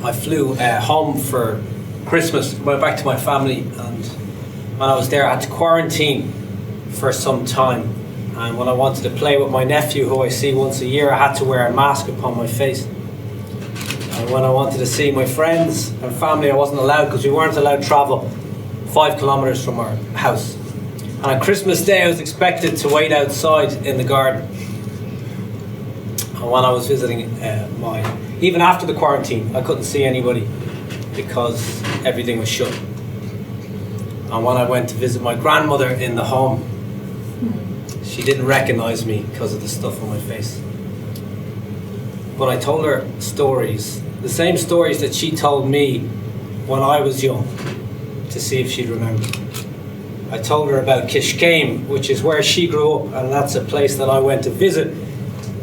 I flew home for Christmas, went back to my family, and when I was there I had to quarantine for some time. And when I wanted to play with my nephew, who I see once a year, I had to wear a mask upon my face. And when I wanted to see my friends and family, I wasn't allowed, because we weren't allowed to travel 5 kilometres from our house. And on Christmas Day I was expected to wait outside in the garden. And when I was visiting even after the quarantine, I couldn't see anybody because everything was shut. And when I went to visit my grandmother in the home, she didn't recognise me because of the stuff on my face. But I told her stories, the same stories that she told me when I was young, to see if she'd remember. I told her about Kishkame, which is where she grew up, and that's a place that I went to visit,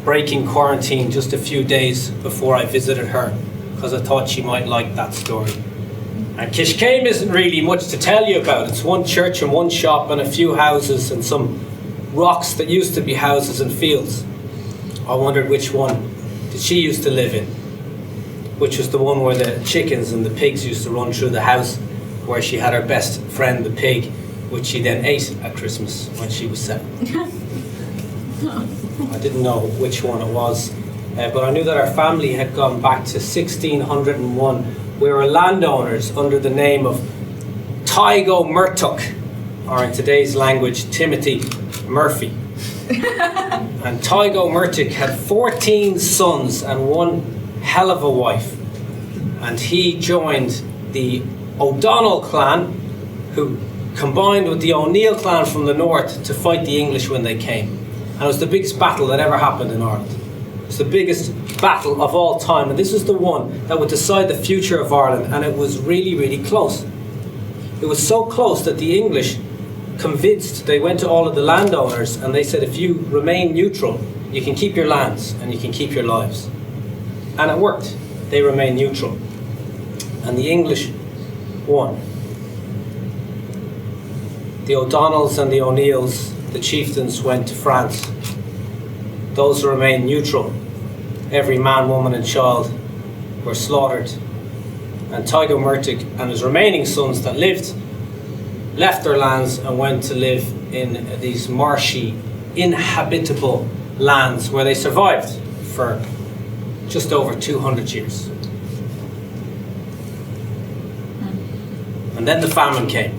breaking quarantine just a few days before I visited her, because I thought she might like that story. And Kishkame isn't really much to tell you about. It's one church and one shop and a few houses and some rocks that used to be houses and fields. I wondered which one did she used to live in, which was the one where the chickens and the pigs used to run through the house, where she had her best friend, the pig, which she then ate at Christmas when she was 7. I didn't know which one it was, but I knew that our family had gone back to 1601. We were landowners under the name of Tygo Murtuk, or in today's language, Timothy Murphy. And Tygo Murtuk had 14 sons and one hell of a wife. And he joined the O'Donnell clan, who combined with the O'Neill clan from the north to fight the English when they came. And it was the biggest battle that ever happened in Ireland. It's the biggest battle of all time, and this was the one that would decide the future of Ireland, and it was really, really close. It was so close that the English convinced, they went to all of the landowners and they said, if you remain neutral, you can keep your lands and you can keep your lives. And it worked. They remained neutral. And the English won. The O'Donnells and the O'Neills, the chieftains, went to France. Those who remained neutral, every man, woman and child, were slaughtered. And Tygo Murtuk and his remaining sons that lived left their lands and went to live in these marshy, inhabitable lands where they survived for just over 200 years. And then the famine came.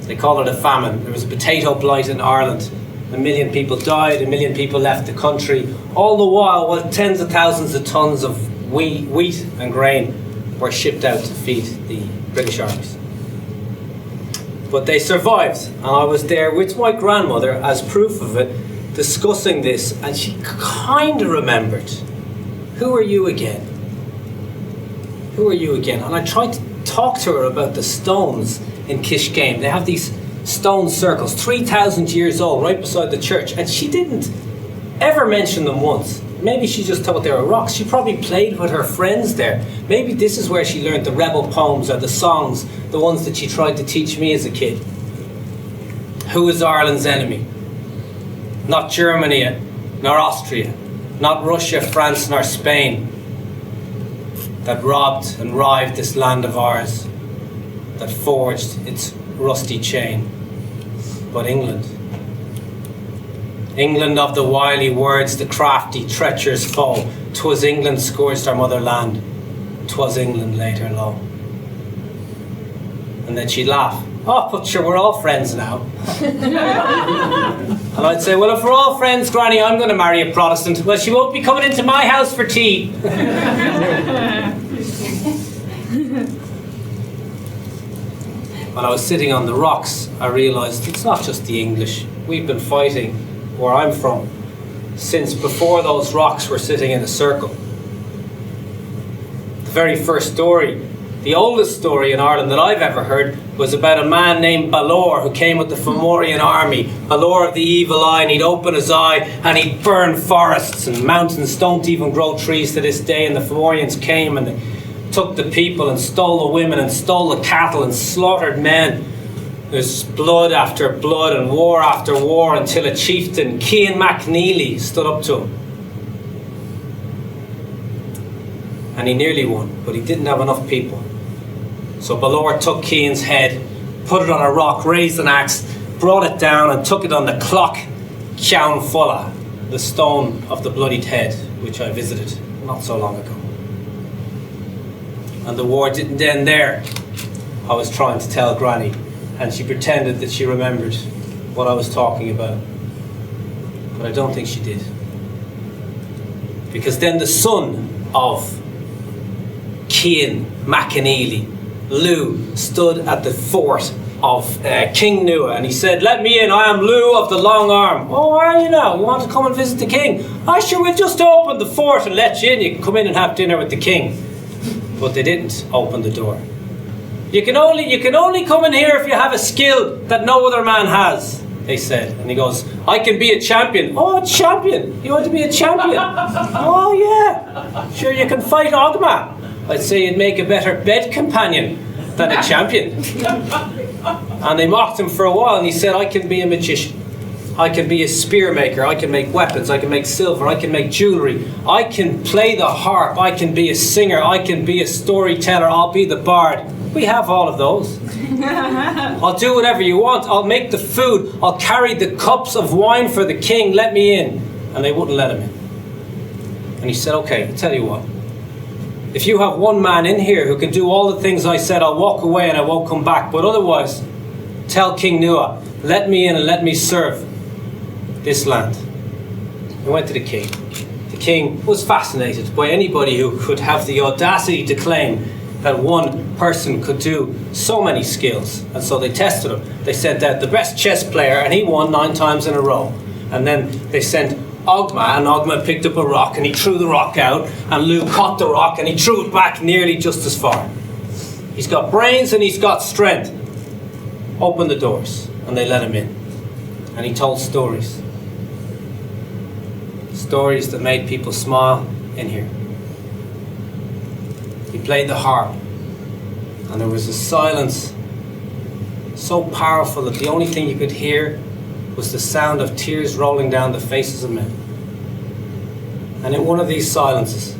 They call it a famine. There was a potato blight in Ireland. 1 million people died, 1 million people left the country. All the while, tens of thousands of tons of wheat and grain were shipped out to feed the British armies. But they survived, and I was there with my grandmother as proof of it, discussing this, and she kind of remembered. Who are you again? Who are you again? And I tried to talk to her about the stones in Kishkame. They have these stone circles, 3,000 years old, right beside the church, and she didn't ever mention them once. Maybe she just thought they were rocks. She probably played with her friends there. Maybe this is where she learned the rebel poems or the songs, the ones that she tried to teach me as a kid. Who is Ireland's enemy? Not Germany, nor Austria, not Russia, France, nor Spain, that robbed and rived this land of ours, that forged its rusty chain, but England. England of the wily words, the crafty, treacherous foe. 'Twas England scourged our motherland, 'twas England laid her low. And then she'd laugh. Oh, but sure, we're all friends now. And I'd say, well, if we're all friends, Granny, I'm going to marry a Protestant. Well, she won't be coming into my house for tea. When I was sitting on the rocks, I realised it's not just the English. We've been fighting, where I'm from, since before those rocks were sitting in a circle. The very first story, the oldest story in Ireland that I've ever heard, was about a man named Balor who came with the Fomorian army. Balor of the evil eye, and he'd open his eye and he'd burn forests, and mountains don't even grow trees to this day. And the Fomorians came and they took the people and stole the women and stole the cattle and slaughtered men. There's blood after blood and war after war, until a chieftain, Cian MacNeely, stood up to him. and he nearly won, but he didn't have enough people. So Balor took Cian's head, put it on a rock, raised an axe, brought it down and took it on the clock Ceann Fulla, the stone of the bloodied head, which I visited not so long ago. And the war didn't end there, I was trying to tell Granny, and she pretended that she remembered what I was talking about. But I don't think she did. Because then the son of Cian McAneely, Lugh, stood at the fort of King Nua, and he said, "Let me in, I am Lugh of the Long Arm." "Oh, where are you now? You want to come and visit the king?" "I sure we'll just open the fort and let you in. You can come in and have dinner with the king." But they didn't open the door. You can only come in here if you have a skill that no other man has, they said. And he goes, "I can be a champion." "Oh, a champion? You want to be a champion?" "Oh, yeah. Sure, you can fight Ogma." "I'd say you'd make a better bed companion than a champion." And they mocked him for a while, and he said, "I can be a magician. I can be a spear maker. I can make weapons. I can make silver. I can make jewelry. I can play the harp. I can be a singer. I can be a storyteller. I'll be the bard." We have all of those. "I'll do whatever you want. I'll make the food. I'll carry the cups of wine for the king. Let me in." And they wouldn't let him in. And he said, "Okay, I'll tell you what. If you have one man in here who can do all the things I said, I'll walk away and I won't come back. But otherwise, tell King Nua, let me in and let me serve this land." He went to the king. The king was fascinated by anybody who could have the audacity to claim that one person could do so many skills. And so they tested him. They sent out the best chess player, and he won 9 times in a row. And then they sent Ogma, and Ogma picked up a rock and he threw the rock out, and Lugh caught the rock and he threw it back nearly just as far. He's got brains and he's got strength. Open the doors. And they let him in. And he told stories. Stories that made people smile in here. He played the harp, and there was a silence so powerful that the only thing you could hear was the sound of tears rolling down the faces of men. And in one of these silences,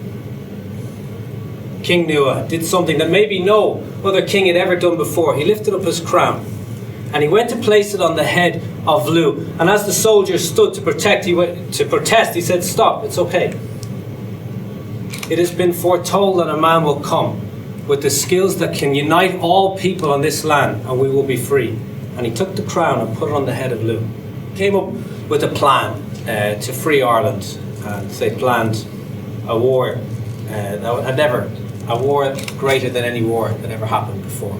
King Nua did something that maybe no other king had ever done before. He lifted up his crown, and he went to place it on the head of Lugh. And as the soldiers stood to protest, he said, "Stop, it's okay. It has been foretold that a man will come with the skills that can unite all people on this land, and we will be free." And he took the crown and put it on the head of Lugh. Came up with a plan to free Ireland, and they planned a war a war greater than any war that ever happened before.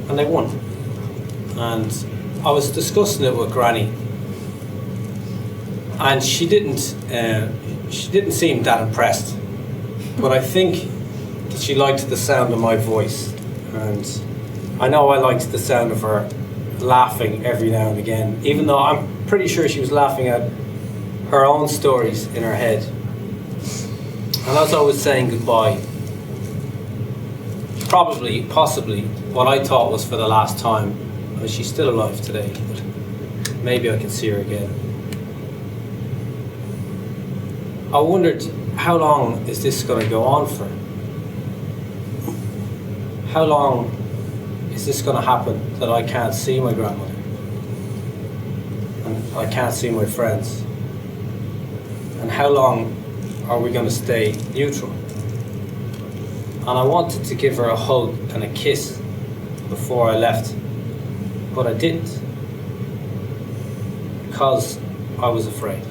And they won. And I was discussing it with Granny, and she didn't seem that impressed, but I think that she liked the sound of my voice, and I know I liked the sound of her laughing every now and again, even though I'm pretty sure she was laughing at her own stories in her head. And as I was saying goodbye, possibly what I thought was for the last time, and she's still alive today, but maybe I can see her again. I wondered, how long is this going to go on for? How long is this going to happen that I can't see my grandmother? And I can't see my friends? And how long are we going to stay neutral? And I wanted to give her a hug and a kiss before I left, but I didn't, because I was afraid.